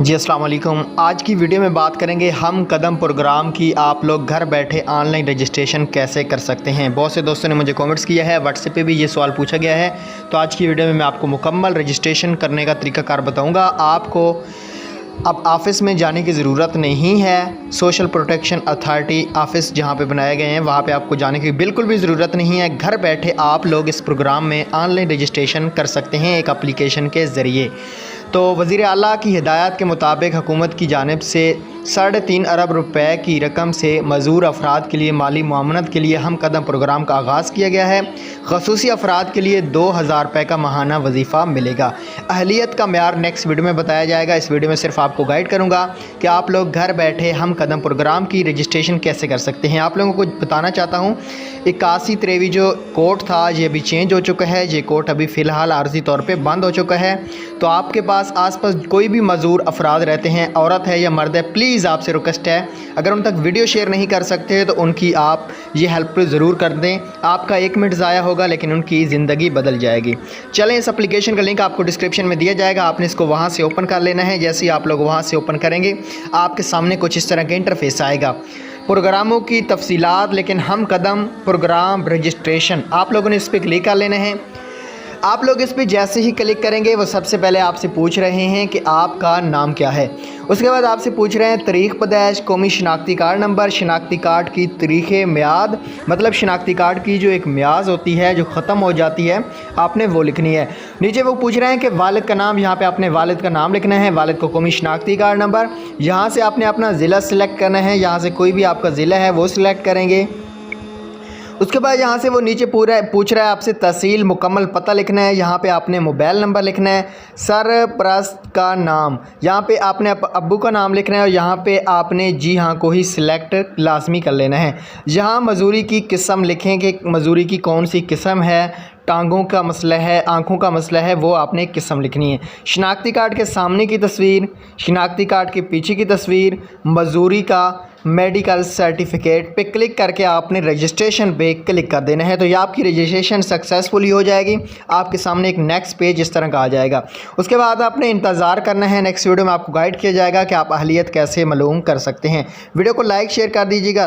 जी अस्सलाम वालेकुम। आज की वीडियो में बात करेंगे हम कदम प्रोग्राम की। आप लोग घर बैठे ऑनलाइन रजिस्ट्रेशन कैसे कर सकते हैं। बहुत से दोस्तों ने मुझे कमेंट्स किया है, व्हाट्सएप पे भी ये सवाल पूछा गया है। तो आज की वीडियो में मैं आपको मुकम्मल रजिस्ट्रेशन करने का तरीकाकार बताऊंगा। आपको अब ऑफ़िस में जाने की ज़रूरत नहीं है। सोशल प्रोटेक्शन अथॉरिटी ऑफ़िस जहाँ पे बनाए गए हैं वहाँ पे आपको जाने की बिल्कुल भी ज़रूरत नहीं है। घर बैठे आप लोग इस प्रोग्राम में ऑनलाइन रजिस्ट्रेशन कर सकते हैं एक एप्लीकेशन के ज़रिए। तो वज़ीर आला की हिदायत के मुताबिक हुकूमत की जानिब से 3.5 अरब रुपए की रकम से मज़दूर अफराद के लिए माली मुआवनत के लिए हम कदम प्रोग्राम का आगाज़ किया गया है। ख़ुसूसी अफराद के लिए 2000 रुपये का माहाना वजीफ़ा मिलेगा। अहलियत का म्यार नेक्स्ट वीडियो में बताया जाएगा। इस वीडियो में सिर्फ आपको गाइड करूँगा कि आप लोग घर बैठे हम कदम प्रोग्राम की रजिस्ट्रेशन कैसे कर सकते हैं। आप लोगों को बताना चाहता हूँ 81-23 जो कोड था ये अभी चेंज हो चुका है। ये कोड अभी फ़िलहाल आर्जी तौर पर बंद हो चुका है। तो आपके पास आसपास कोई भी मज़दूर अफराद रहते हैं, औरत है या मर्द है, प्लीज़ आपसे रिक्वेस्ट है अगर उन तक वीडियो शेयर नहीं कर सकते तो उनकी आप ये हेल्प ज़रूर कर दें। आपका 1 मिनट ज़ाया होगा लेकिन उनकी ज़िंदगी बदल जाएगी। चलें, इस एप्लीकेशन का लिंक आपको डिस्क्रिप्शन में दिया जाएगा। आपने इसको वहाँ से ओपन कर लेना है। जैसे ही आप लोग वहाँ से ओपन करेंगे आपके सामने कुछ इस तरह का इंटरफेस आएगा। प्रोग्रामों की तफसीलात, लेकिन हम कदम प्रोग्राम रजिस्ट्रेशन, आप लोगों ने इस पर क्लिक कर लेना है। आप लोग इस पर जैसे ही क्लिक करेंगे वो सबसे पहले आपसे पूछ रहे हैं कि आपका नाम क्या है। उसके बाद आपसे पूछ रहे हैं तारीख़ पैदाइश, कौमी शनाख्ती कार्ड नंबर, शनाख्ती कार्ड की तारीख़ मियाद, मतलब शनाख्ती कार्ड की जो एक मियाद होती है जो ख़त्म हो जाती है, आपने वो लिखनी है। नीचे वो पूछ रहे हैं कि वालिद का नाम, यहाँ पे आपने वालिद का नाम लिखना है, वालिद को कौमी शनाख्ती कार्ड नंबर। यहाँ से आपने अपना ज़िला सिलेक्ट करना है। यहाँ से कोई भी आपका ज़िला है वो सिलेक्ट करेंगे। उसके बाद यहाँ से वो नीचे पूरा पूछ रहा है आपसे तहसील, मुकम्मल पता लिखना है। यहाँ पे आपने मोबाइल नंबर लिखना है। सरपरस्त का नाम, यहाँ पे आपने अब्बू का नाम लिखना है और यहाँ पे आपने जी हाँ को ही सिलेक्ट लाजमी कर लेना है। यहाँ मजदूरी की किस्म लिखें कि मजदूरी की कौन सी किस्म है। टांगों का मसला है, आँखों का मसला है, वो आपने किस्म लिखनी है। शनाख्ती कार्ड के सामने की तस्वीर, शनाख्ती कार्ड के पीछे की तस्वीर, मजदूरी का मेडिकल सर्टिफिकेट पे क्लिक करके आपने रजिस्ट्रेशन पे क्लिक कर देना है। तो ये आपकी रजिस्ट्रेशन सक्सेसफुली हो जाएगी। आपके सामने एक नेक्स्ट पेज इस तरह का आ जाएगा। उसके बाद आपने इंतज़ार करना है। नेक्स्ट वीडियो में आपको गाइड किया जाएगा कि आप अहलियत कैसे मालूम कर सकते हैं। वीडियो को लाइक शेयर कर दीजिएगा।